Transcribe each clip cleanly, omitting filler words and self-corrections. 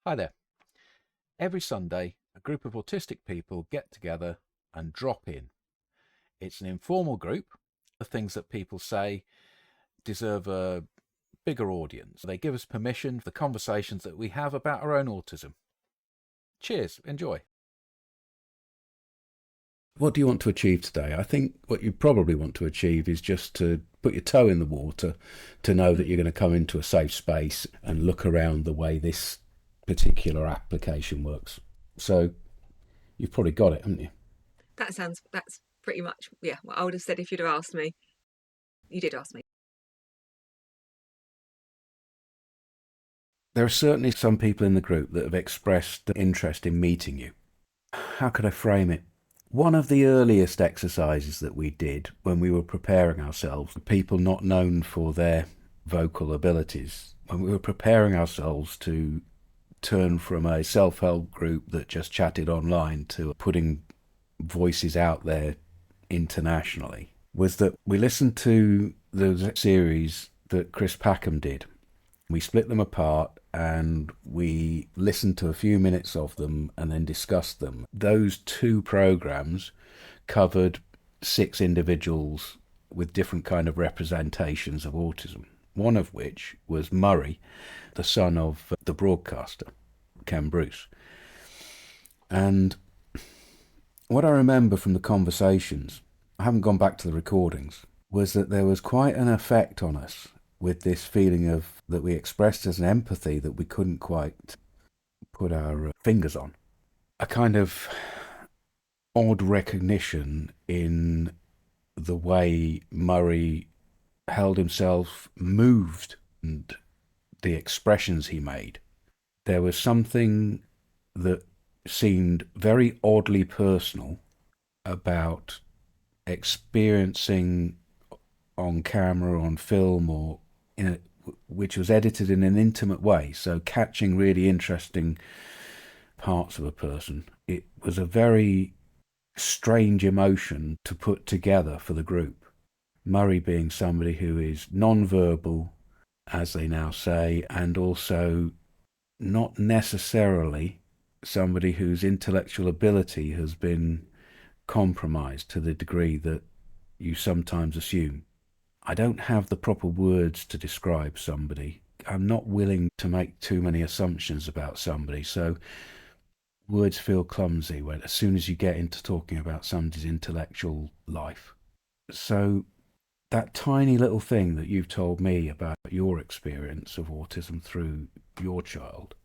Hi there. Every Sunday, a group of autistic people get together and drop in. It's an informal group. The things that people say deserve a bigger audience. They give us permission for the conversations that we have about our own autism. Cheers, enjoy. What do you want to achieve today? I think what you probably want to achieve is just to put your toe in the water, to know that you're going to come into a safe space and look around the way this particular application works. So you've probably got it, haven't you? That's pretty much, yeah, what I would have said if you'd have asked me. You did ask me. There are certainly some people in the group that have expressed interest in meeting you. How could I frame it? One of the earliest exercises that we did when we were preparing ourselves, people not known for their vocal abilities, when we were preparing ourselves to turn from a self-help group that just chatted online to putting voices out there internationally, was that we listened to the series that Chris Packham did. We split them apart and we listened to a few minutes of them and then discussed them. Those two programs covered 6 individuals with different kind of representations of autism, one of which was Murray, the son of the broadcaster, Ken Bruce. And what I remember from the conversations, I haven't gone back to the recordings, was that there was quite an effect on us with this feeling of that we expressed as an empathy that we couldn't quite put our fingers on. A kind of odd recognition in the way Murray held himself, moved, and the expressions he made. There was something that seemed very oddly personal about experiencing on camera, on film, or which was edited in an intimate way, so catching really interesting parts of a person. It was a very strange emotion to put together for the group. Murray being somebody who is non-verbal, as they now say, and also not necessarily somebody whose intellectual ability has been compromised to the degree that you sometimes assume. I don't have the proper words to describe somebody. I'm not willing to make too many assumptions about somebody, so words feel clumsy when as soon as you get into talking about somebody's intellectual life. So that tiny little thing that you've told me about your experience of autism through your child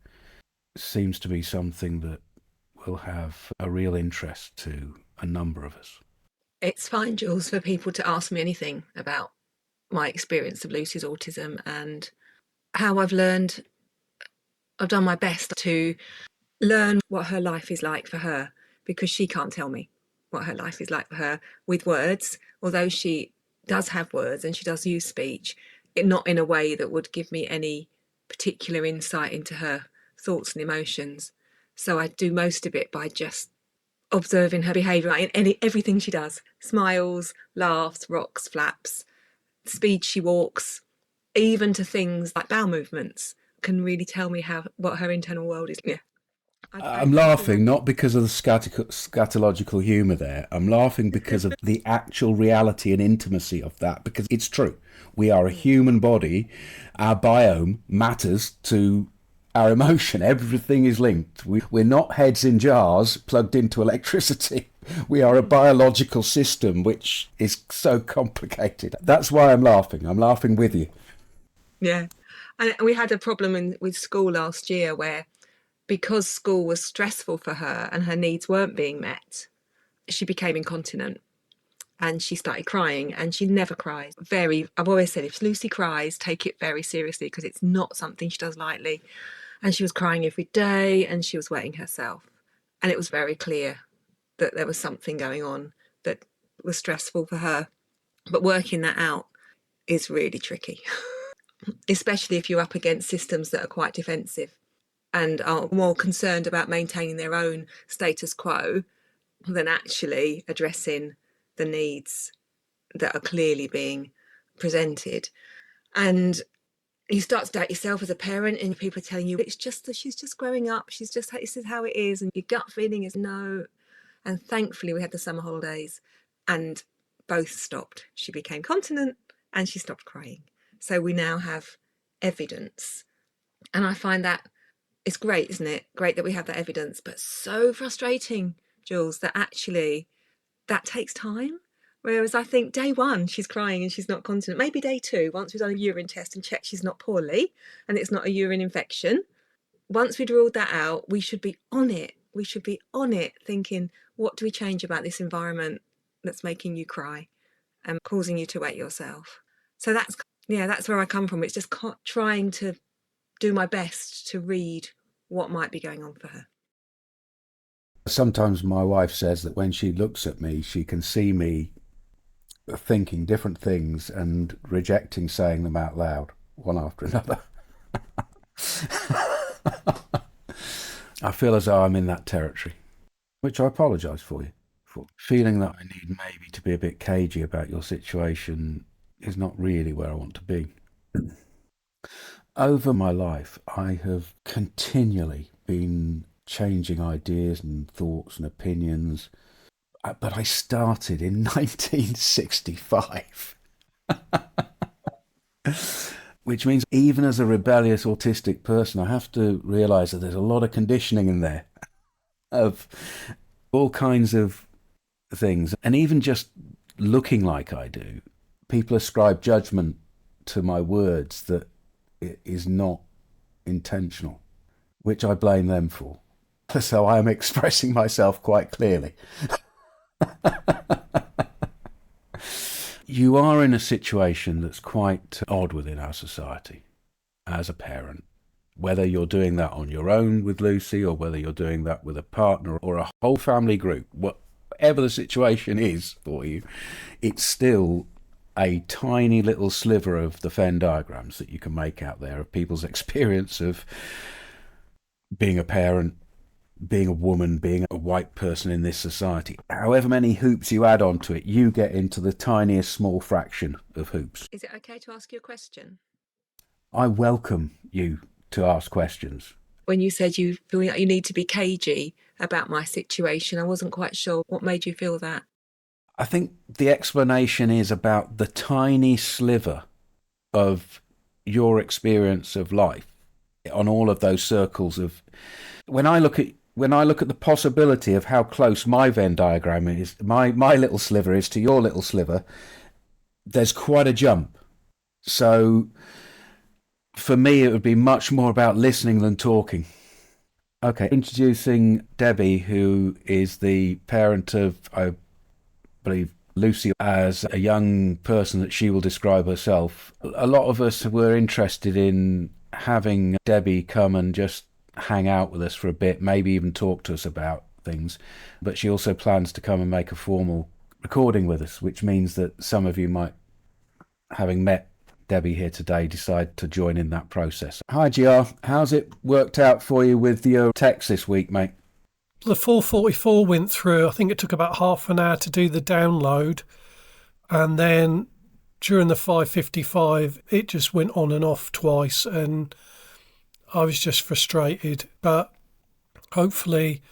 seems to be something that will have a real interest to a number of us. It's fine, Jules, for people to ask me anything about my experience of Lucy's autism and how I've done my best to learn what her life is like for her, because she can't tell me what her life is like for her with words, although she does have words and she does use speech, not in a way that would give me any particular insight into her thoughts and emotions. So I do most of it by just observing her behaviour in everything she does: smiles, laughs, rocks, flaps, speed she walks, even to things like bowel movements can really tell me what her internal world is. Yeah, I I'm tend to laughing not because of the scatological humour there. I'm laughing because of the actual reality and intimacy of that, because it's true. We are a human body. Our biome matters to our emotion. Everything is linked. We're not heads in jars plugged into electricity. We are a biological system which is so complicated. That's why I'm laughing. I'm laughing with you. yeah. And we had a problem with school last year where, because school was stressful for her and her needs weren't being met, she became incontinent and she started crying, and she never cries. I've always said, if Lucy cries, take it very seriously because it's not something she does lightly. And she was crying every day and she was wetting herself. And it was very clear that there was something going on that was stressful for her. But working that out is really tricky, especially if you're up against systems that are quite defensive and are more concerned about maintaining their own status quo than actually addressing the needs that are clearly being presented. And you start to doubt yourself as a parent, and people are telling you it's just that she's just growing up, this is how it is, and your gut feeling is no. And thankfully we had the summer holidays and both stopped. She became continent and she stopped crying. So we now have evidence, and I find that it's great, isn't it? Great that we have that evidence, but so frustrating, Jules, that actually that takes time. Whereas I think day one, she's crying and she's not continent. Maybe day two, once we've done a urine test and checked she's not poorly and it's not a urine infection, once we'd ruled that out, we should be on it. We should be on it thinking, what do we change about this environment that's making you cry and causing you to wet yourself? So that's where I come from. It's just trying to do my best to read what might be going on for her. Sometimes my wife says that when she looks at me, she can see me thinking different things and rejecting saying them out loud, one after another. I feel as though I'm in that territory, which I apologise for you for. Feeling that I need maybe to be a bit cagey about your situation is not really where I want to be. Over my life, I have continually been changing ideas and thoughts and opinions, but I started in 1965. Which means even as a rebellious autistic person, I have to realise that there's a lot of conditioning in there of all kinds of things. And even just looking like I do, people ascribe judgment to my words that it is not intentional, which I blame them for. So I am expressing myself quite clearly. You are in a situation that's quite odd within our society as a parent. Whether you're doing that on your own with Lucy or whether you're doing that with a partner or a whole family group, whatever the situation is for you, it's still a tiny little sliver of the Venn diagrams that you can make out there of people's experience of being a parent, being a woman, being a white person in this society. However many hoops you add onto it, you get into the tiniest small fraction of hoops. Is it okay to ask you a question? I welcome you to ask questions. When you said you feel like you need to be cagey about my situation, I wasn't quite sure what made you feel that. I think the explanation is about the tiny sliver of your experience of life on all of those circles of... When I look at the possibility of how close my Venn diagram is, my little sliver is to your little sliver, there's quite a jump. So for me, it would be much more about listening than talking. Okay, introducing Debbie, who is the parent of, I believe, Lucy, as a young person that she will describe herself. A lot of us were interested in having Debbie come and just hang out with us for a bit, maybe even talk to us about things, but she also plans to come and make a formal recording with us, which means that some of you might, having met Debbie here today, decide to join in that process. Hi GR, how's it worked out for you with your text this week, mate? The 444 went through. I think it took about half an hour to do the download, and then during the 555 it just went on and off twice, and I was just frustrated. But hopefully,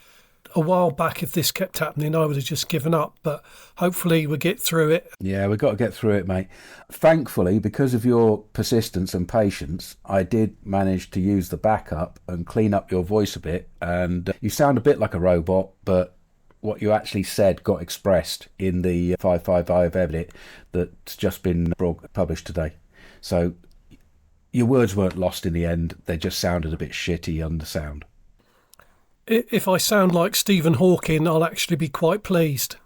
a while back, if this kept happening, I would have just given up. But hopefully we'll get through it. Yeah, we've got to get through it, mate. Thankfully, because of your persistence and patience, I did manage to use the backup and clean up your voice a bit. And you sound a bit like a robot, but what you actually said got expressed in the 555 edit that's just been published today. So your words weren't lost in the end. They just sounded a bit shitty on the sound. If I sound like Stephen Hawking, I'll actually be quite pleased.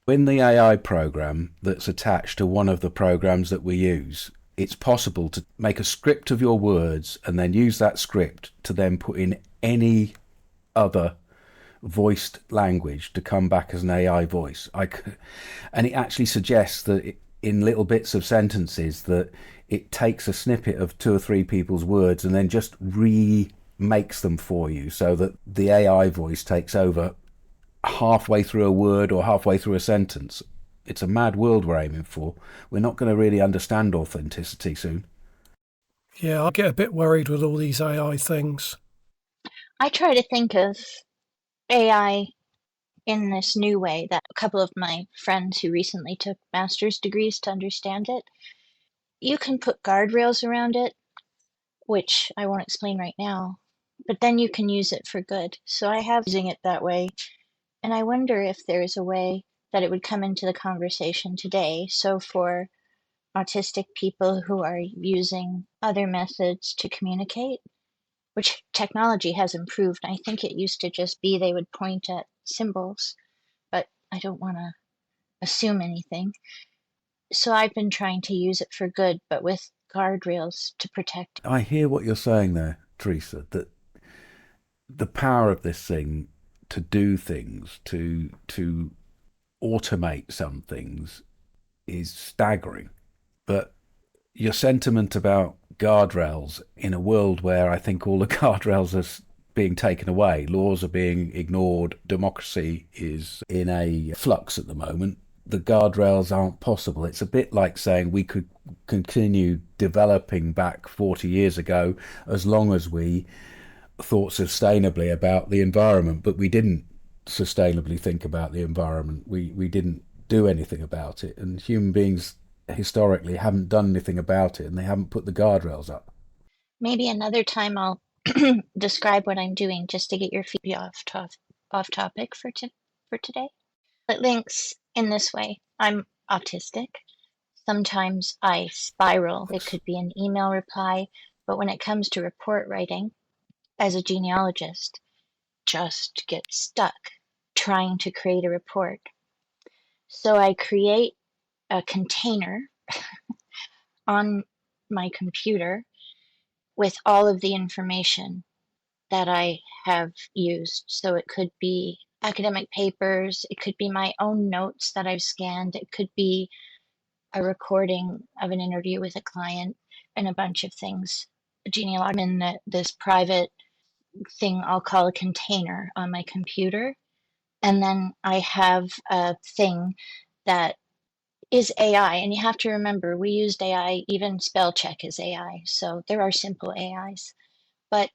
In the AI program that's attached to one of the programs that we use, it's possible to make a script of your words and then use that script to then put in any other voiced language to come back as an AI voice. And it actually suggests that in little bits of sentences that it takes a snippet of 2 or 3 people's words and then just makes them for you, so that the AI voice takes over halfway through a word or halfway through a sentence. It's a mad world we're aiming for. We're not going to really understand authenticity soon. Yeah, I get a bit worried with all these AI things. I try to think of AI in this new way that a couple of my friends who recently took master's degrees to understand it. You can put guardrails around it, which I won't explain right now, but then you can use it for good. So I have using it that way, and I wonder if there's a way that it would come into the conversation today. So for autistic people who are using other methods to communicate, which technology has improved. I think it used to just be they would point at symbols, but I don't want to assume anything. So I've been trying to use it for good, but with guardrails to protect. I hear what you're saying there, Teresa, that the power of this thing to do things, to automate some things is staggering. But your sentiment about guardrails in a world where I think all the guardrails are being taken away, laws are being ignored, democracy is in a flux at the moment, the guardrails aren't possible. It's a bit like saying we could continue developing back 40 years ago as long as we thought sustainably about the environment, but we didn't sustainably think about the environment. We didn't do anything about it, and human beings historically haven't done anything about it, and they haven't put the guardrails up. Maybe another time I'll describe what I'm doing just to get your feet off topic for today. It links in this way. I'm autistic. Sometimes I spiral. It could be an email reply, but when it comes to report writing, as a genealogist, just get stuck trying to create a report. So I create a container on my computer with all of the information that I have used. So it could be academic papers, it could be my own notes that I've scanned, it could be a recording of an interview with a client, and a bunch of things. Genealogy in this private thing I'll call a container on my computer. And then I have a thing that is AI. And you have to remember, we used AI, even spell check is AI. So there are simple AIs, but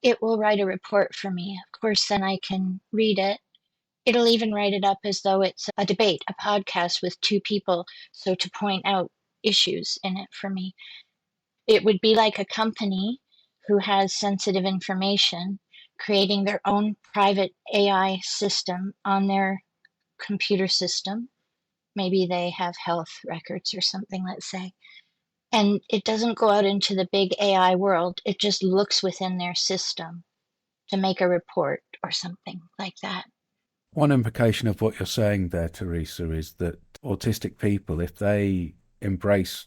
it will write a report for me. Of course, then I can read it. It'll even write it up as though it's a debate, a podcast with two people. So to point out issues in it for me, it would be like a company who has sensitive information creating their own private AI system on their computer system. Maybe they have health records or something, let's say. And it doesn't go out into the big AI world. It just looks within their system to make a report or something like that. One implication of what you're saying there, Teresa, is that autistic people, if they embrace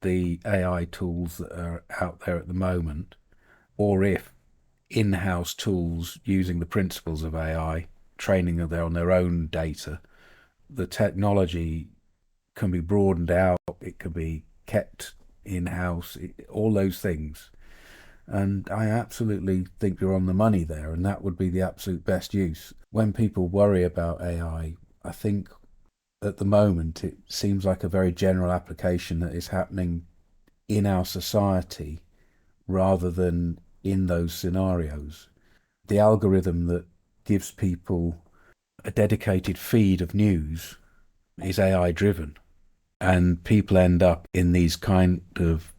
the AI tools that are out there at the moment, or if in-house tools using the principles of AI, training on their own data, the technology can be broadened out, it can be kept in-house, all those things. And I absolutely think you're on the money there, and that would be the absolute best use. When people worry about AI, I think at the moment it seems like a very general application that is happening in our society rather than in those scenarios. The algorithm that gives people a dedicated feed of news is AI driven, and people end up in these kind of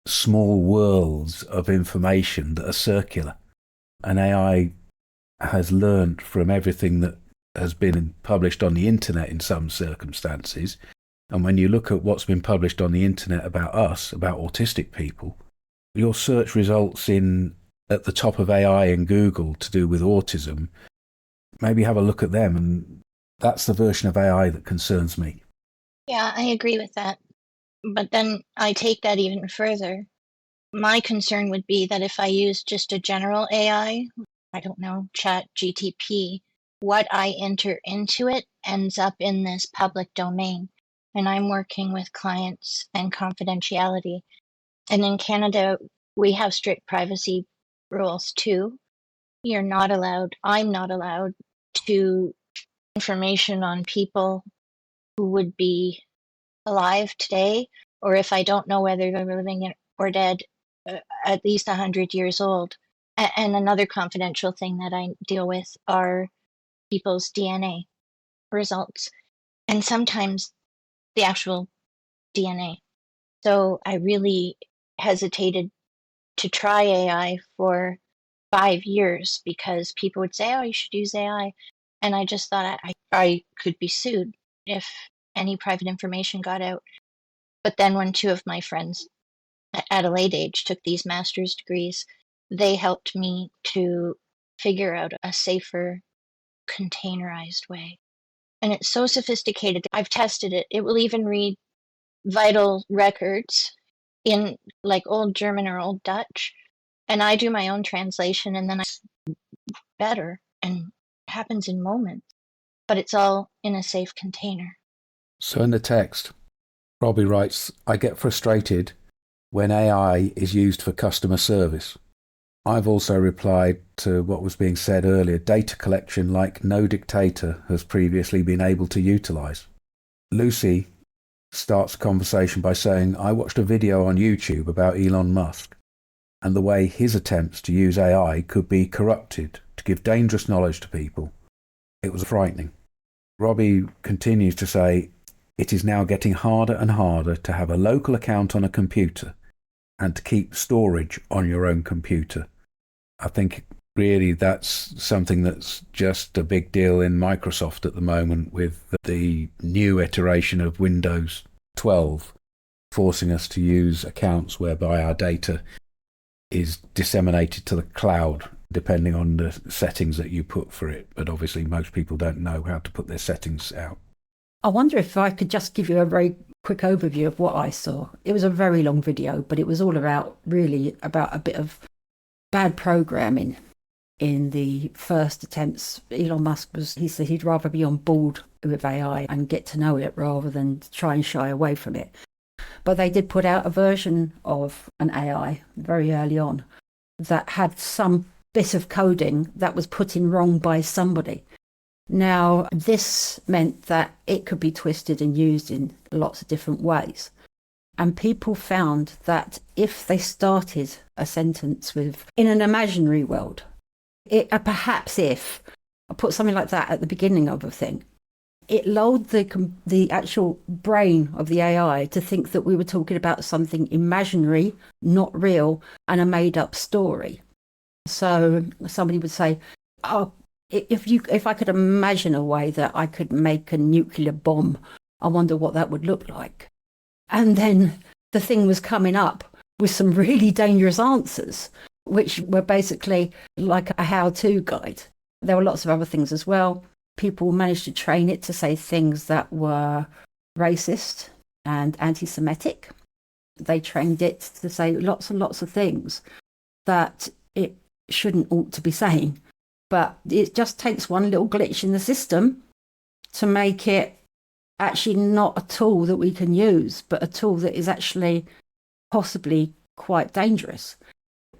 small worlds of information that are circular. And AI has learnt from everything that has been published on the internet in some circumstances. And when you look at what's been published on the internet about us, about autistic people, your search results in at the top of AI in Google to do with autism, maybe have a look at them. And that's the version of AI that concerns me. Yeah, I agree with that. But then I take that even further. My concern would be that if I use just a general AI, I don't know, Chat GTP, what I enter into it ends up in this public domain. And I'm working with clients and confidentiality. And in Canada, we have strict privacy rules too. I'm not allowed to information on people who would be alive today, or if I don't know whether they're living or dead, at least 100 years old. And another confidential thing that I deal with are people's DNA results, and sometimes the actual DNA. So I really hesitated to try AI for 5 years because people would say, oh, you should use AI. And I just thought I could be sued if any private information got out. But then when two of my friends at a late age took these master's degrees, they helped me to figure out a safer, containerized way. And it's so sophisticated. I've tested it. It will even read vital records in like old German or old Dutch. And I do my own translation, and then I better, and it happens in moments. But it's all in a safe container. So in the text, Robbie writes, I get frustrated when AI is used for customer service. I've also replied to what was being said earlier, data collection like no dictator has previously been able to utilise. Lucy starts a conversation by saying, I watched a video on YouTube about Elon Musk and the way his attempts to use AI could be corrupted to give dangerous knowledge to people. It was frightening. Robbie continues to say, it is now getting harder and harder to have a local account on a computer and to keep storage on your own computer. I think really that's something that's just a big deal in Microsoft at the moment with the new iteration of Windows 12 forcing us to use accounts whereby our data is disseminated to the cloud depending on the settings that you put for it. But obviously most people don't know how to put their settings out. I wonder if I could just give you a very quick overview of what I saw. It was a very long video, but it was all about a bit of bad programming in the first attempts. Elon Musk he said he'd rather be on board with AI and get to know it rather than try and shy away from it. But they did put out a version of an AI very early on that had some bit of coding that was put in wrong by somebody. Now, this meant that it could be twisted and used in lots of different ways. And people found that if they started a sentence with, in an imaginary world, perhaps if I put something like that at the beginning of a thing, it lulled the actual brain of the AI to think that we were talking about something imaginary, not real, and a made-up story. So somebody would say, oh, if I could imagine a way that I could make a nuclear bomb, I wonder what that would look like. And then the thing was coming up with some really dangerous answers, which were basically like a how-to guide. There were lots of other things as well. People managed to train it to say things that were racist and anti-Semitic. They trained it to say lots and lots of things that it ought to be saying. But it just takes one little glitch in the system to make it actually not a tool that we can use, but a tool that is actually possibly quite dangerous.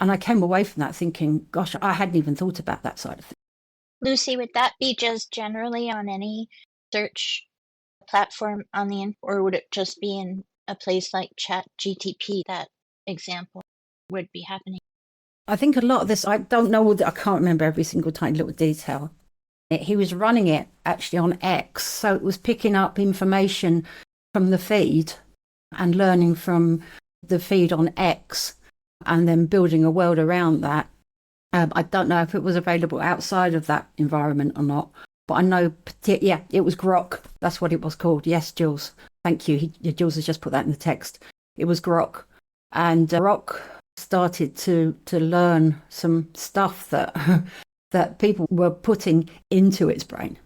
And I came away from that thinking, gosh, I hadn't even thought about that side of things. Lucy, would that be just generally on any search platform on the internet, or would it just be in a place like ChatGTP that example would be happening? I think a lot of this, I don't know, I can't remember every single tiny little detail. He was running it actually on X, so it was picking up information from the feed and learning from the feed on X and then building a world around that. I don't know if it was available outside of that environment or not, but I know, yeah, it was Grok. That's what it was called. Yes, Jules. Thank you. Jules has just put that in the text. It was Grok. And Grok started to learn some stuff that that people were putting into its brain.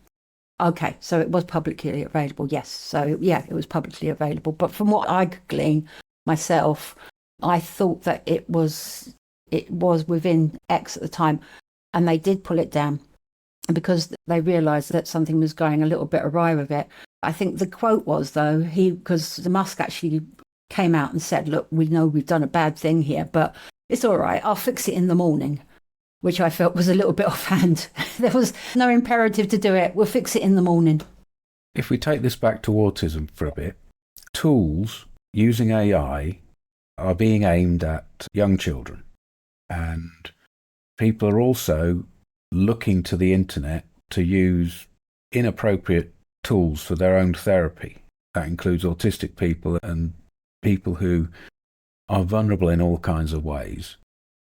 Okay, so it was publicly available. Yes. So yeah, it was publicly available. But from what I could glean myself, I thought that it was within X at the time, and they did pull it down because they realised that something was going a little bit awry with it. I think the quote was, though, because the Musk actually came out and said, look, we know we've done a bad thing here, but it's all right, I'll fix it in the morning, which I felt was a little bit offhand. There was no imperative to do it. We'll fix it in the morning. If we take this back to autism for a bit, tools using AI are being aimed at young children. And people are also looking to the internet to use inappropriate tools for their own therapy. That includes autistic people and people who are vulnerable in all kinds of ways.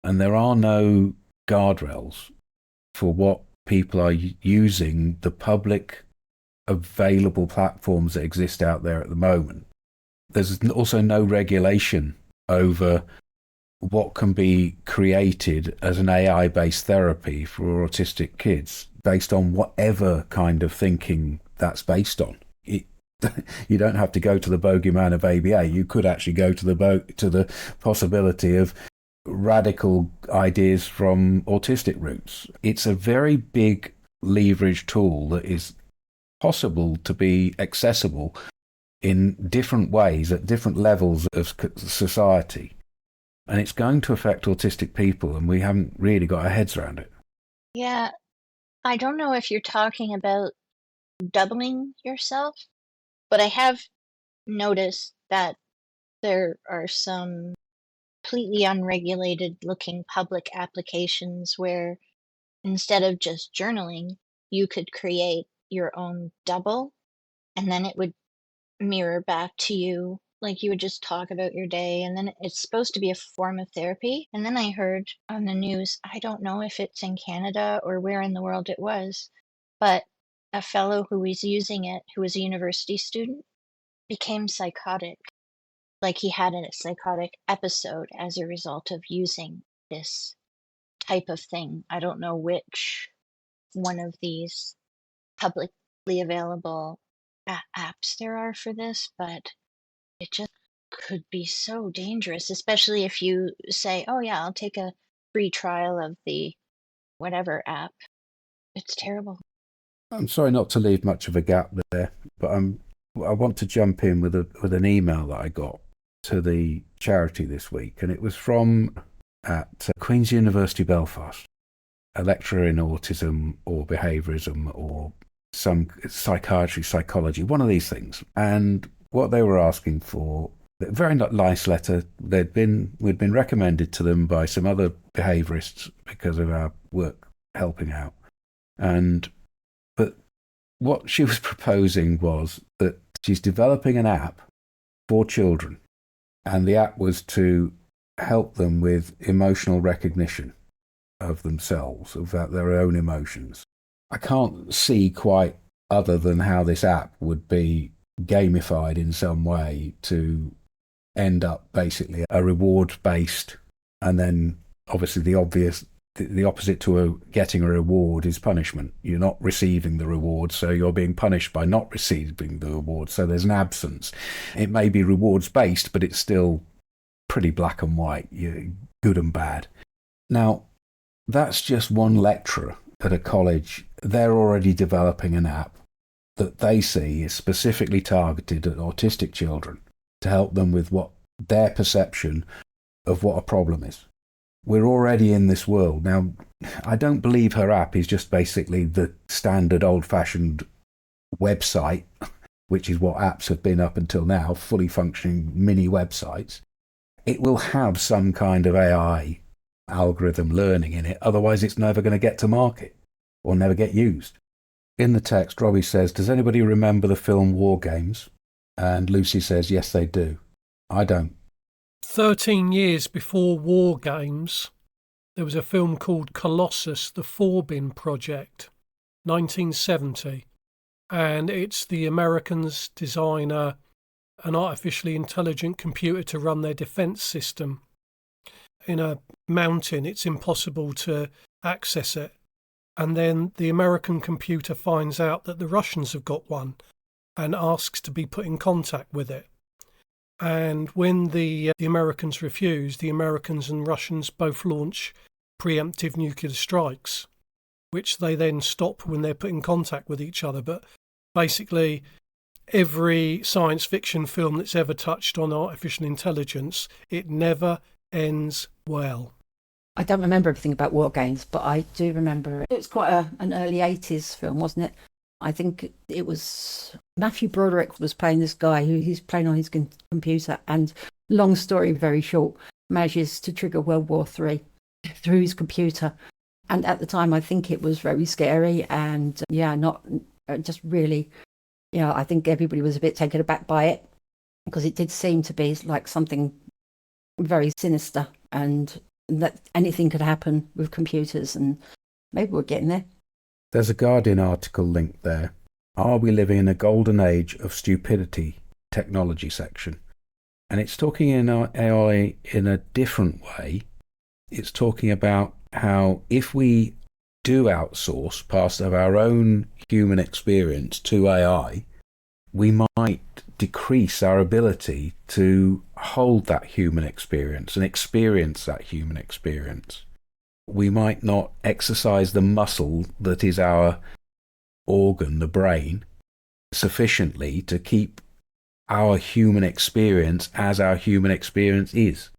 And there are no guardrails for what people are using the public available platforms that exist out there at the moment. There's also no regulation over what can be created as an AI-based therapy for autistic kids based on whatever kind of thinking that's based on. You don't have to go to the bogeyman of ABA. You could actually go to the possibility of radical ideas from autistic roots. It's a very big leverage tool that is possible to be accessible in different ways at different levels of society. And it's going to affect autistic people, and we haven't really got our heads around it. Yeah, I don't know if you're talking about doubling yourself, but I have noticed that there are some completely unregulated looking public applications where instead of just journaling, you could create your own double, and then it would mirror back to you. Like you would just talk about your day, and then it's supposed to be a form of therapy. And then I heard on the news, I don't know if it's in Canada or where in the world it was, but a fellow who was using it, who was a university student, became psychotic. Like he had a psychotic episode as a result of using this type of thing. I don't know which one of these publicly available apps there are for this, but it just could be so dangerous, especially if you say, oh yeah, I'll take a free trial of the whatever app. It's terrible. I'm sorry not to leave much of a gap there, but I want to jump in with an email that I got to the charity this week, and it was from at Queen's University Belfast, a lecturer in autism or behaviourism or some psychiatry, psychology, one of these things. And what they were asking for, a very nice letter. We'd been recommended to them by some other behaviourists because of our work helping out. But what she was proposing was that she's developing an app for children, and the app was to help them with emotional recognition of themselves, of their own emotions. I can't see quite other than how this app would be gamified in some way to end up basically a reward-based, and then obviously the opposite to getting a reward is punishment. You're not receiving the reward, so you're being punished by not receiving the reward. So there's an absence. It may be rewards-based, but it's still pretty black and white, good and bad. Now, that's just one lecturer at a college. They're already developing an app that they see is specifically targeted at autistic children to help them with what their perception of what a problem is. We're already in this world. Now, I don't believe her app is just basically the standard old-fashioned website, which is what apps have been up until now, fully functioning mini websites. It will have some kind of AI algorithm learning in it, otherwise it's never going to get to market or never get used. In the text, Robbie says, does anybody remember the film War Games? And Lucy says, yes, they do. I don't. 13 years before War Games, there was a film called Colossus, the Forbin Project, 1970. And it's the Americans design an artificially intelligent computer to run their defence system. In a mountain, it's impossible to access it. And then the American computer finds out that the Russians have got one and asks to be put in contact with it. And when the Americans refuse, the Americans and Russians both launch preemptive nuclear strikes, which they then stop when they're put in contact with each other. But basically, every science fiction film that's ever touched on artificial intelligence, it never ends well. I don't remember everything about War Games, but I do remember it was quite an early 80s film, wasn't it? I think it was Matthew Broderick was playing this guy who he's playing on his computer, and long story very short, manages to trigger World War III through his computer. And at the time, I think it was very scary and not just really, I think everybody was a bit taken aback by it because it did seem to be like something very sinister and that anything could happen with computers, and maybe we're getting there. There's a Guardian article linked there. Are we living in a golden age of stupidity? Technology section. And it's talking in AI in a different way. It's talking about how if we do outsource part of our own human experience to AI, we might decrease our ability to hold that human experience and experience that human experience. We might not exercise the muscle that is our organ, the brain, sufficiently to keep our human experience as our human experience is.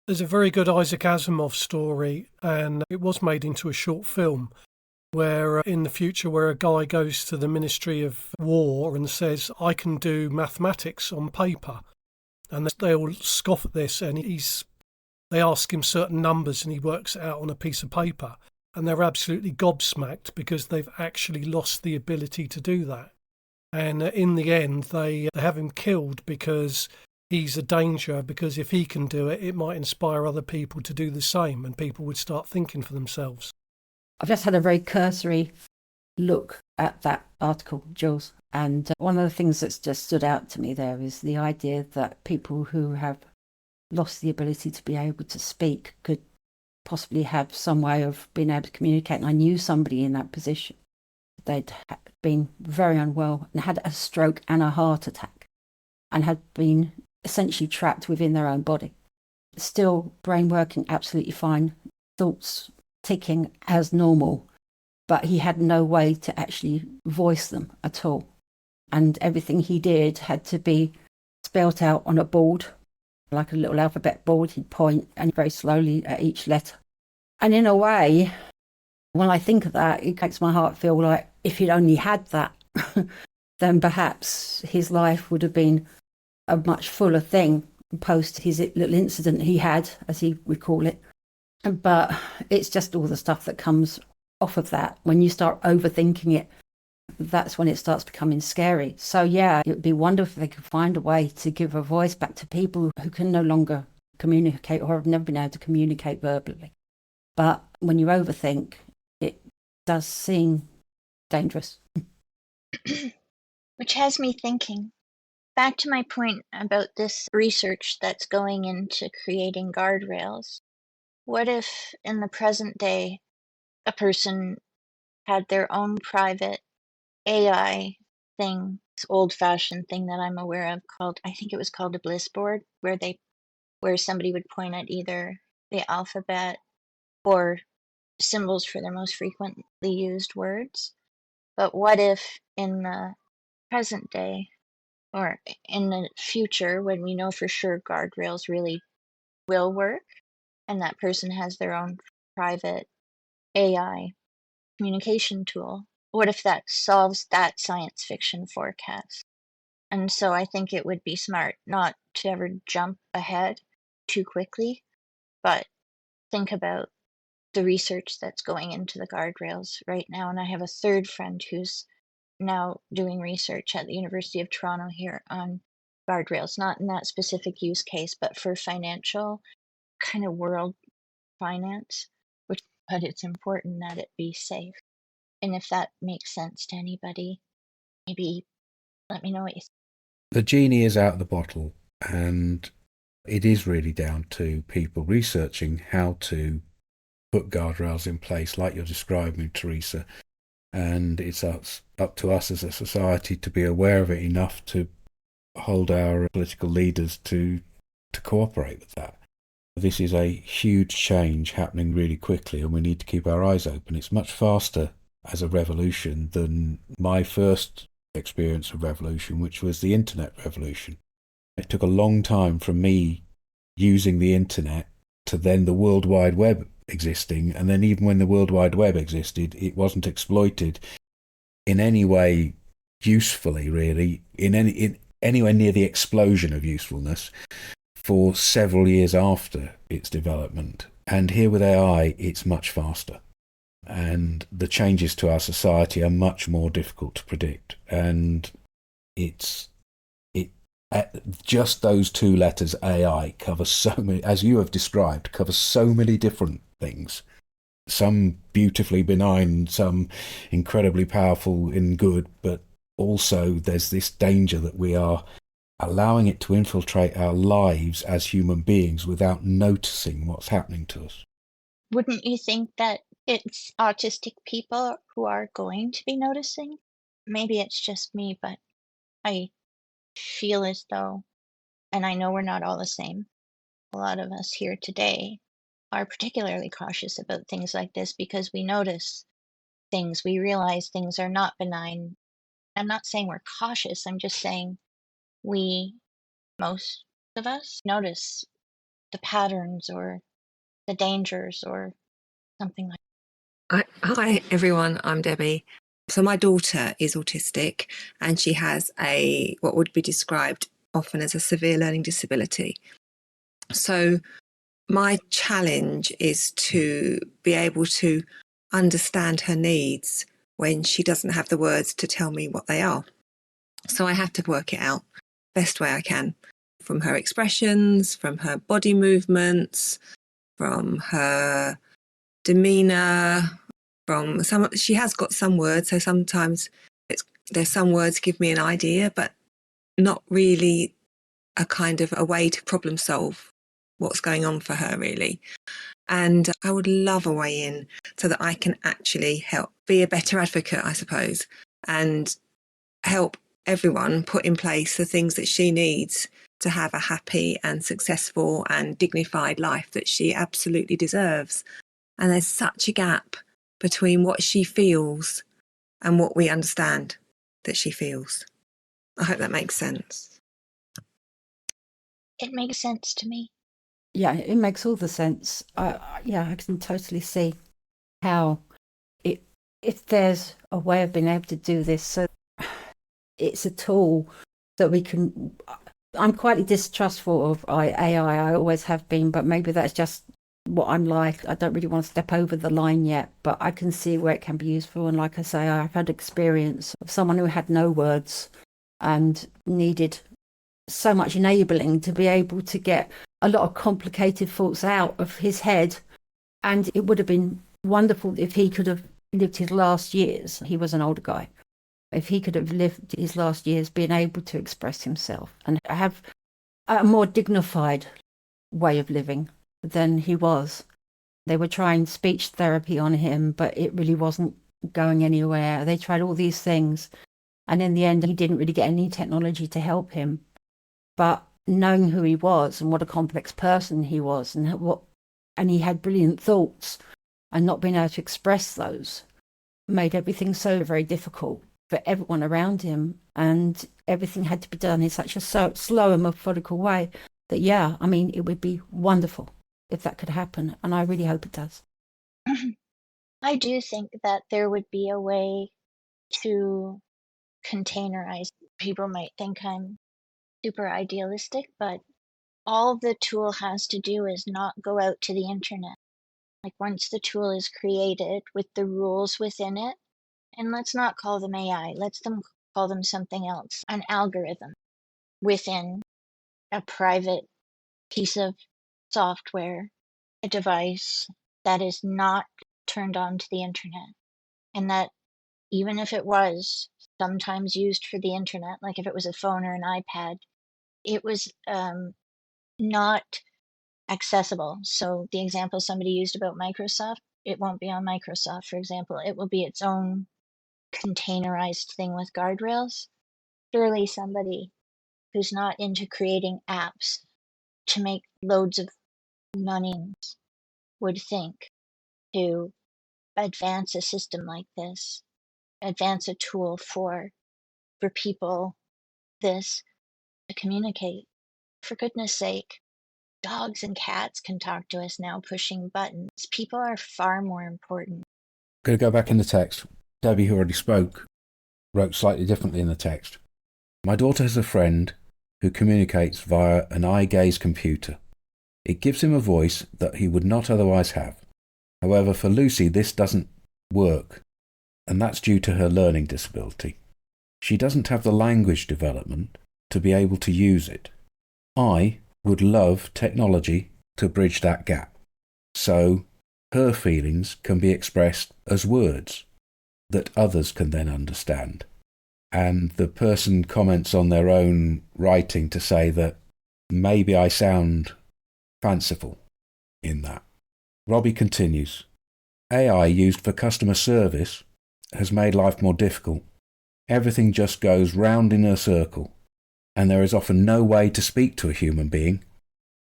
There's a very good Isaac Asimov story, and it was made into a short film, where in the future where a guy goes to the Ministry of War and says, I can do mathematics on paper. And they all scoff at this, and they ask him certain numbers and he works it out on a piece of paper. And they're absolutely gobsmacked because they've actually lost the ability to do that. And in the end, they have him killed because he's a danger, because if he can do it, it might inspire other people to do the same and people would start thinking for themselves. I've just had a very cursory look at that article, Jules, and one of the things that's just stood out to me there is the idea that people who have lost the ability to be able to speak could possibly have some way of being able to communicate. And I knew somebody in that position. They'd been very unwell and had a stroke and a heart attack and had been essentially trapped within their own body. Still brain working absolutely fine, thoughts ticking as normal, but he had no way to actually voice them at all. And everything he did had to be spelt out on a board, like a little alphabet board. He'd point and very slowly at each letter. And in a way, when I think of that, it makes my heart feel like if he'd only had that, then perhaps his life would have been a much fuller thing post his little incident he had, as he would call it. But it's just all the stuff that comes off of that. When you start overthinking it, that's when it starts becoming scary. So yeah, it would be wonderful if they could find a way to give a voice back to people who can no longer communicate or have never been able to communicate verbally. But when you overthink, it does seem dangerous. Which has me thinking, back to my point about this research that's going into creating guardrails. What if in the present day, a person had their own private AI thing, this old-fashioned thing that I'm aware of called, I think it was called a bliss board, where somebody would point at either the alphabet or symbols for their most frequently used words. But what if in the present day or in the future, when we know for sure guardrails really will work and that person has their own private AI communication tool, what if that solves that science fiction forecast? And so I think it would be smart not to ever jump ahead too quickly, but think about the research that's going into the guardrails right now. And I have a third friend who's now doing research at the University of Toronto here on guardrails, not in that specific use case, but for financial kind of world finance, but it's important that it be safe. And if that makes sense to anybody, maybe let me know what you think. The genie is out of the bottle, and it is really down to people researching how to put guardrails in place like you're describing, Teresa. And it's up to us as a society to be aware of it enough to hold our political leaders to cooperate with that. This is a huge change happening really quickly, and we need to keep our eyes open. It's much faster as a revolution than my first experience of revolution, which was the internet revolution. It took a long time from me using the internet to then the World Wide Web existing, and then even when the World Wide Web existed, it wasn't exploited in any way usefully, really, in anywhere near the explosion of usefulness for several years after its development. And here with AI, it's much faster. And the changes to our society are much more difficult to predict. And just those two letters, AI, cover so many, as you have described, cover so many different things. Some beautifully benign, some incredibly powerful in good, but also there's this danger that we are allowing it to infiltrate our lives as human beings without noticing what's happening to us. Wouldn't you think that it's autistic people who are going to be noticing? Maybe it's just me, but I feel as though, and I know we're not all the same, a lot of us here today are particularly cautious about things like this because we notice things, we realize things are not benign. I'm not saying we're cautious, I'm just saying most of us, notice the patterns or the dangers or something like that. Hi, everyone. I'm Debbie. So my daughter is autistic and she has what would be described often as a severe learning disability. So my challenge is to be able to understand her needs when she doesn't have the words to tell me what they are. So I have to work it out best way I can, from her expressions, from her body movements, from her demeanour, she has got some words, so sometimes there's some words give me an idea, but not really a kind of a way to problem solve what's going on for her, really. And I would love a way in so that I can actually help be a better advocate, I suppose, and help everyone put in place the things that she needs to have a happy and successful and dignified life that she absolutely deserves. And there's such a gap between what she feels and what we understand that she feels. I hope that makes sense. It makes sense to me. Yeah, it makes all the sense. I can totally see how if there's a way of being able to do this, so it's a tool that we can. I'm quite distrustful of AI. I always have been, but maybe that's just what I'm like. I don't really want to step over the line yet, but I can see where it can be useful. And like I say, I've had experience of someone who had no words and needed so much enabling to be able to get a lot of complicated thoughts out of his head. And it would have been wonderful if he could have lived his last years. He was an older guy. If he could have lived his last years being able to express himself and have a more dignified way of living than he was. They were trying speech therapy on him, but it really wasn't going anywhere. They tried all these things. And in the end, he didn't really get any technology to help him. But knowing who he was and what a complex person he was and he had brilliant thoughts and not being able to express those made everything so very difficult for everyone around him. And everything had to be done in such a slow and methodical way that, it would be wonderful if that could happen. And I really hope it does. I do think that there would be a way to containerize. People might think I'm super idealistic, but all the tool has to do is not go out to the internet. Like once the tool is created with the rules within it, and let's not call them AI, call them something else, an algorithm within a private piece of software, a device that is not turned on to the internet. And that even if it was sometimes used for the internet, like if it was a phone or an iPad, it was not accessible. So the example somebody used about Microsoft, it won't be on Microsoft, for example. It will be its own containerized thing with guardrails. Surely somebody who's not into creating apps to make loads of money would think to advance a system like this, advance a tool for people this to communicate. For goodness sake, dogs and cats can talk to us now pushing buttons. People are far more important. I'm going to go back in the text. Debbie, who already spoke, wrote slightly differently in the text. My daughter has a friend who communicates via an eye-gaze computer. It gives him a voice that he would not otherwise have. However, for Lucy, this doesn't work, and that's due to her learning disability. She doesn't have the language development to be able to use it. I would love technology to bridge that gap, so her feelings can be expressed as words that others can then understand. And the person comments on their own writing to say that maybe I sound fanciful in that. Robbie continues, AI used for customer service has made life more difficult. Everything just goes round in a circle, and there is often no way to speak to a human being.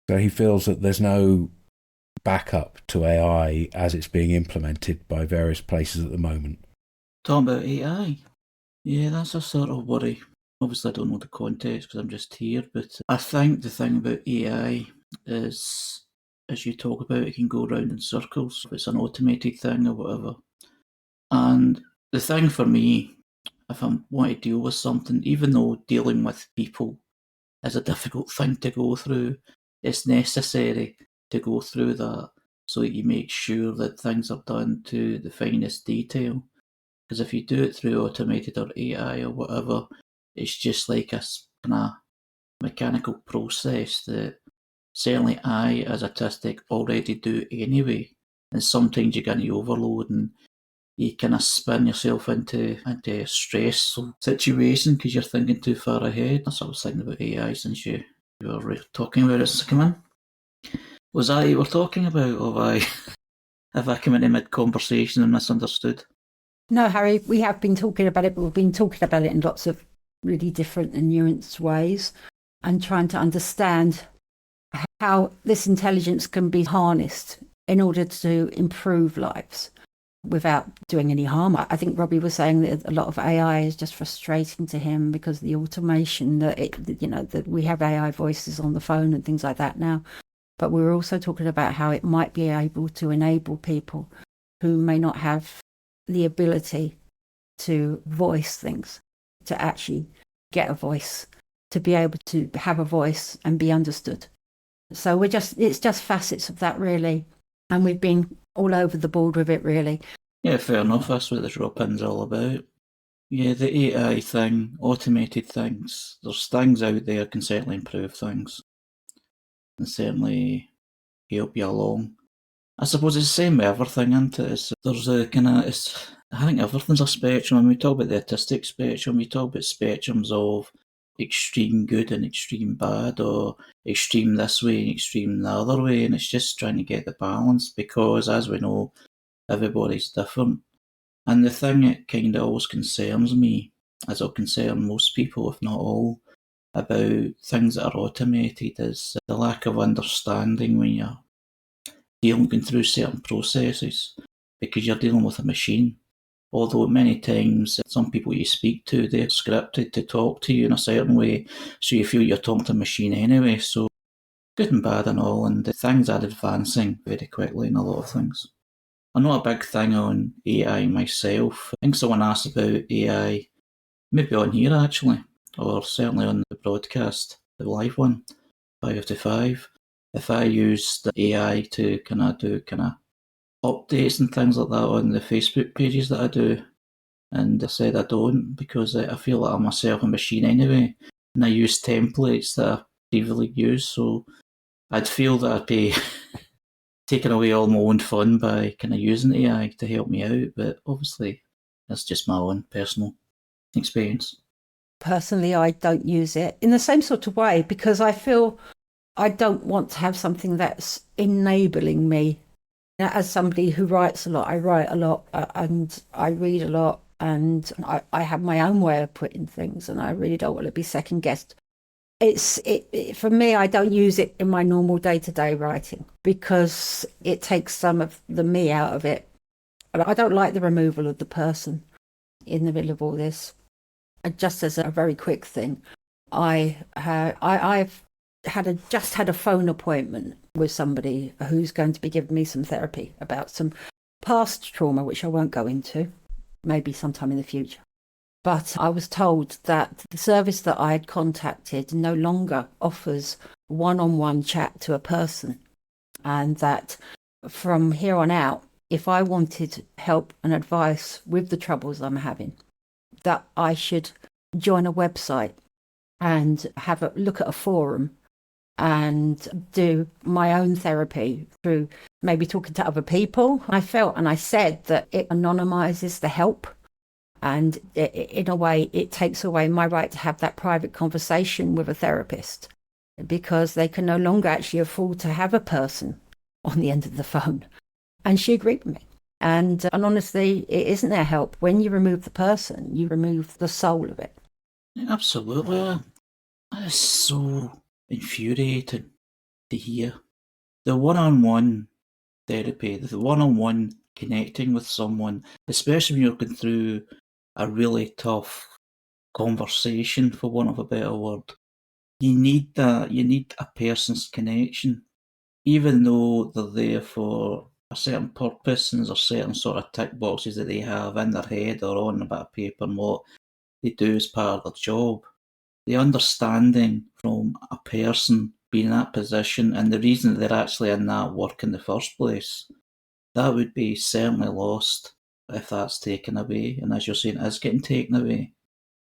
So he feels that there's no backup to AI as it's being implemented by various places at the moment. Talking about AI, yeah, that's a sort of worry. Obviously, I don't know the context because I'm just here, but I think the thing about AI is, as you talk about, it can go round in circles if it's an automated thing or whatever. And the thing for me, if I want to deal with something, even though dealing with people is a difficult thing to go through, it's necessary to go through that so that you make sure that things are done to the finest detail. Because if you do it through automated or AI or whatever, it's just like a kind of mechanical process that certainly I, as autistic, already do anyway. And sometimes you're going to overload and you kind of spin yourself into a stressful situation because you're thinking too far ahead. That's what I was thinking about AI since you were talking about it since I come in. Was that you were talking about, or have I come into mid-conversation and misunderstood? No, Harry, we have been talking about it, but we've been talking about it in lots of really different and nuanced ways and trying to understand how this intelligence can be harnessed in order to improve lives without doing any harm. I think Robbie was saying that a lot of AI is just frustrating to him because the automation that we have AI voices on the phone and things like that now. But we were also talking about how it might be able to enable people who may not have the ability to voice things, to actually get a voice, to be able to have a voice and be understood. So it's just facets of that, really. And we've been all over the board with it, really. Yeah, fair enough. That's what the drop-in's all about. Yeah, the AI thing, automated things, there's things out there can certainly improve things and certainly help you along. I suppose it's the same with everything, isn't it? There's a kind of, I think everything's a spectrum. When we talk about the autistic spectrum, we talk about spectrums of extreme good and extreme bad, or extreme this way and extreme the other way, and it's just trying to get the balance because, as we know, everybody's different. And the thing that kind of always concerns me, as it'll concern most people, if not all, about things that are automated is the lack of understanding when you're going through certain processes because you're dealing with a machine. Although many times some people you speak to, they're scripted to talk to you in a certain way, so you feel you're talking to a machine anyway. So good and bad and all, and the things are advancing very quickly in a lot of things. I'm not a big thing on AI myself. I think someone asked about AI, maybe on here actually, or certainly on the broadcast, the live one, 555. If I use the AI to do updates and things like that on the Facebook pages that I do, and I said I don't because I feel like I'm myself a machine anyway, and I use templates that I previously used, so I'd feel that I'd be taking away all my own fun by kind of using AI to help me out, but obviously that's just my own personal experience. Personally, I don't use it in the same sort of way because I feel I don't want to have something that's enabling me. As somebody who writes a lot, I write a lot and I read a lot, and I have my own way of putting things, and I really don't want to be second guessed. For me, I don't use it in my normal day-to-day writing because it takes some of the me out of it. I don't like the removal of the person in the middle of all this. Just as a very quick thing, I've just had a phone appointment with somebody who's going to be giving me some therapy about some past trauma, which I won't go into, maybe sometime in the future. But I was told that the service that I had contacted no longer offers one-on-one chat to a person, and that from here on out, if I wanted help and advice with the troubles I'm having, that I should join a website and have a look at a forum and do my own therapy through maybe talking to other people. I felt and I said that it anonymizes the help, and in a way it takes away my right to have that private conversation with a therapist, because they can no longer actually afford to have a person on the end of the phone. And she agreed with me. And honestly, it isn't their help. When you remove the person, you remove the soul of it. Absolutely. That is so infuriating to hear. The one-on-one therapy, the one-on-one connecting with someone, especially when you're going through a really tough conversation, for want of a better word, you need that. You need a person's connection, even though they're there for a certain purpose and there's certain sort of tick boxes that they have in their head or on a bit of paper and what they do as part of their job. The understanding from a person being in that position and the reason that they're actually in that work in the first place, that would be certainly lost if that's taken away. And as you're saying, it is getting taken away.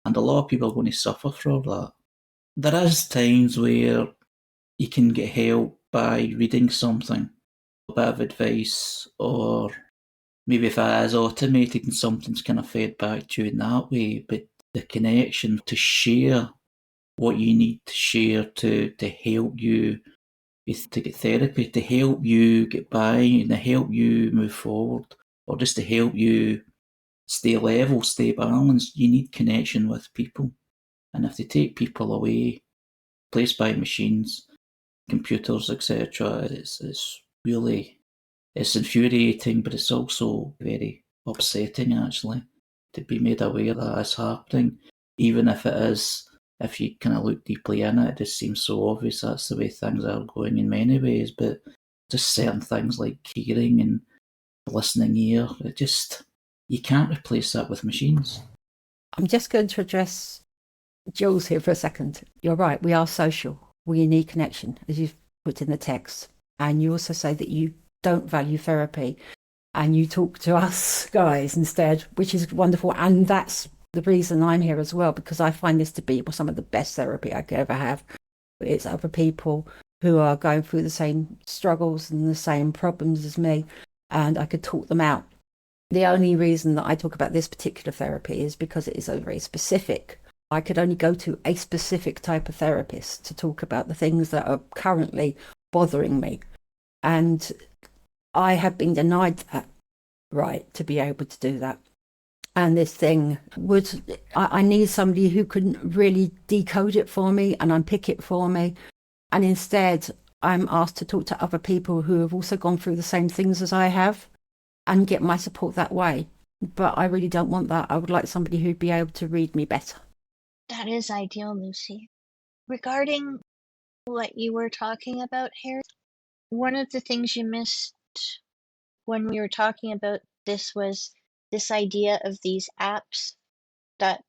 And a lot of people are going to suffer from that. There is times where you can get help by reading something, a bit of advice, or maybe if it is automated and something's kind of fed back to you in that way, but the connection to share what you need to share to help you to get therapy, to help you get by and to help you move forward, or just to help you stay level, stay balanced. You need connection with people. And if they take people away, placed by machines, computers, etc., it's really, it's infuriating, but it's also very upsetting, actually, to be made aware that is happening. Even if it is, if you kind of look deeply in it, it just seems so obvious that's the way things are going in many ways, but just certain things like hearing and listening ear, it just, you can't replace that with machines. I'm just going to address Jules here for a second. You're right, we are social. We need connection, as you've put in the text. And you also say that you don't value therapy and you talk to us guys instead, which is wonderful. And that's the reason I'm here as well, because I find this to be some of the best therapy I could ever have. It's other people who are going through the same struggles and the same problems as me, and I could talk them out. The only reason that I talk about this particular therapy is because it is so very specific. I could only go to a specific type of therapist to talk about the things that are currently bothering me. And I have been denied that right to be able to do that. And this thing I need somebody who can really decode it for me and unpick it for me. And instead, I'm asked to talk to other people who have also gone through the same things as I have and get my support that way. But I really don't want that. I would like somebody who'd be able to read me better. That is ideal, Lucy. Regarding what you were talking about, Harry, one of the things you missed when we were talking about this was this idea of these apps that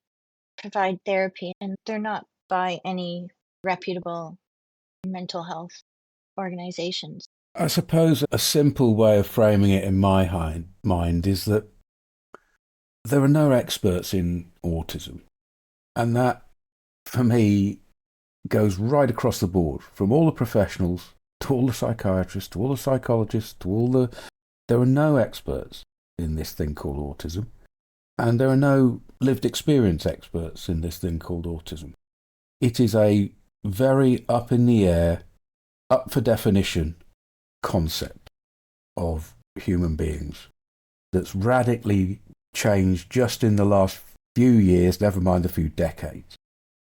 provide therapy, and they're not by any reputable mental health organizations. I suppose a simple way of framing it in my mind is that there are no experts in autism. And that, for me, goes right across the board, from all the professionals to all the psychiatrists, to all the psychologists, there are no experts in this thing called autism. And there are no lived experience experts in this thing called autism. It is a very up in the air, up for definition concept of human beings that's radically changed just in the last few years, never mind a few decades.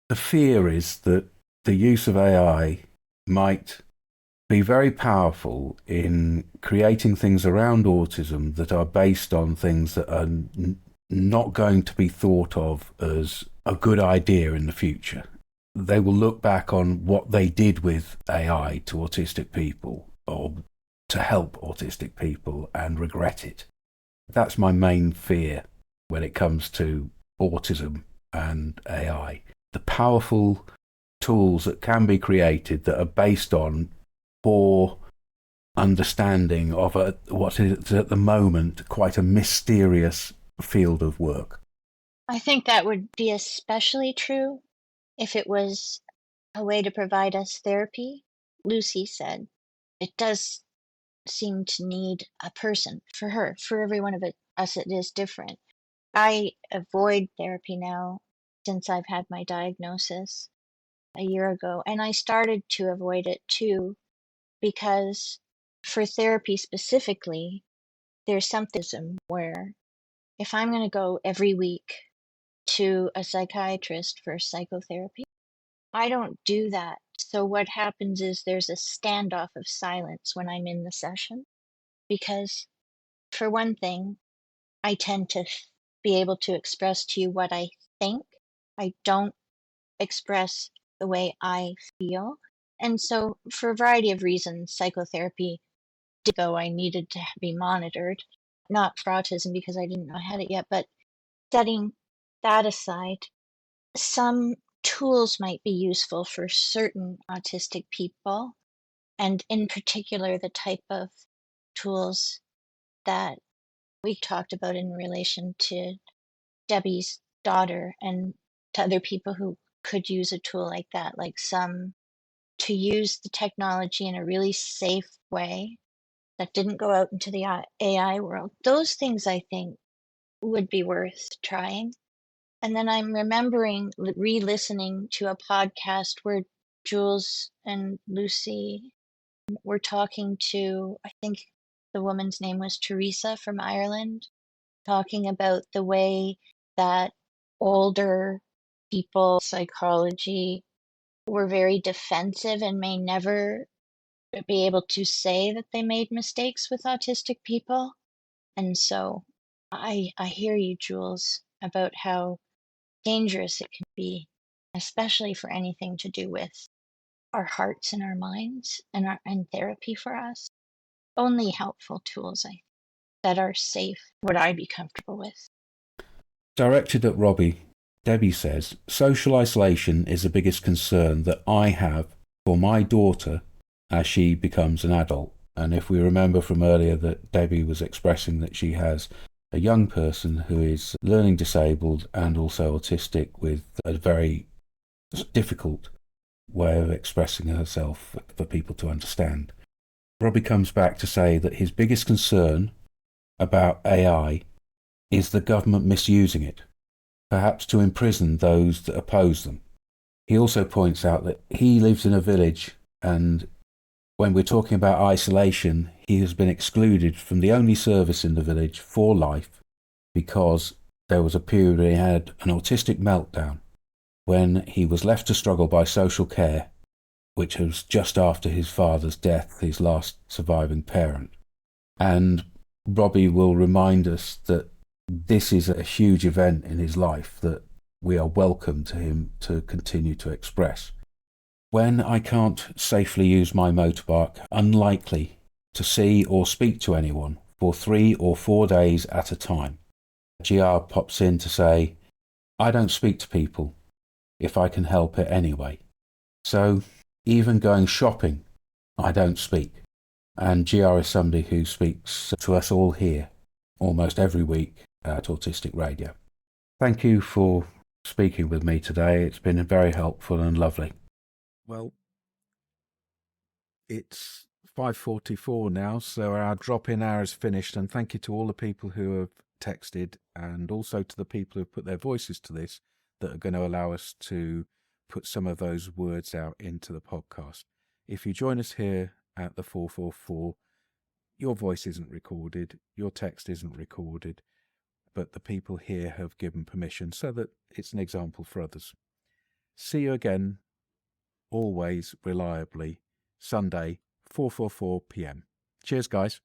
The fear is that the use of AI might be very powerful in creating things around autism that are based on things that are not going to be thought of as a good idea in the future. They will look back on what they did with AI to autistic people or to help autistic people and regret it. That's my main fear when it comes to autism and AI, the powerful tools that can be created that are based on poor understanding of what is at the moment quite a mysterious field of work. I think that would be especially true if it was a way to provide us therapy. Lucy said it does seem to need a person for her. For every one of us, it is different. I avoid therapy now since I've had my diagnosis a year ago, and I started to avoid it too because for therapy specifically, there's something where if I'm going to go every week to a psychiatrist for psychotherapy, I don't do that. So what happens is there's a standoff of silence when I'm in the session because, for one thing, I tend to be able to express to you what I think. I don't express the way I feel. And so, for a variety of reasons, psychotherapy did go. I needed to be monitored, not for autism because I didn't know I had it yet, but setting that aside, some tools might be useful for certain autistic people, and in particular, the type of tools that we talked about in relation to Debbie's daughter and to other people who could use a tool like that, like some to use the technology in a really safe way that didn't go out into the AI world. Those things I think would be worth trying. And then I'm remembering re-listening to a podcast where Jules and Lucy were talking to, I think the woman's name was Teresa from Ireland, talking about the way that older people psychology were very defensive and may never be able to say that they made mistakes with autistic people. And so I hear you, Jules, about how dangerous it can be, especially for anything to do with our hearts and our minds and therapy for us. Only helpful tools that are safe would I be comfortable with. Directed at Robbie, Debbie says, social isolation is the biggest concern that I have for my daughter as she becomes an adult. And if we remember from earlier that Debbie was expressing that she has a young person who is learning disabled and also autistic with a very difficult way of expressing herself for people to understand. Robbie comes back to say that his biggest concern about AI is the government misusing it, perhaps to imprison those that oppose them. He also points out that he lives in a village, and when we're talking about isolation, he has been excluded from the only service in the village for life because there was a period where he had an autistic meltdown when he was left to struggle by social care, which was just after his father's death, his last surviving parent. And Robbie will remind us that this is a huge event in his life that we are welcome to him to continue to express. When I can't safely use my motorbike, unlikely to see or speak to anyone for 3 or 4 days at a time, GR pops in to say, I don't speak to people if I can help it anyway. So even going shopping, I don't speak. And GR is somebody who speaks to us all here almost every week at Autistic Radio. Thank you for speaking with me today. It's been very helpful and lovely. Well, it's 5:44 now, so our drop-in hour is finished, and thank you to all the people who have texted and also to the people who have put their voices to this that are going to allow us to put some of those words out into the podcast. If you join us here at the 444, your voice isn't recorded, your text isn't recorded, but the people here have given permission so that it's an example for others. See you again, always reliably, Sunday, 4:44 p.m. Cheers, guys.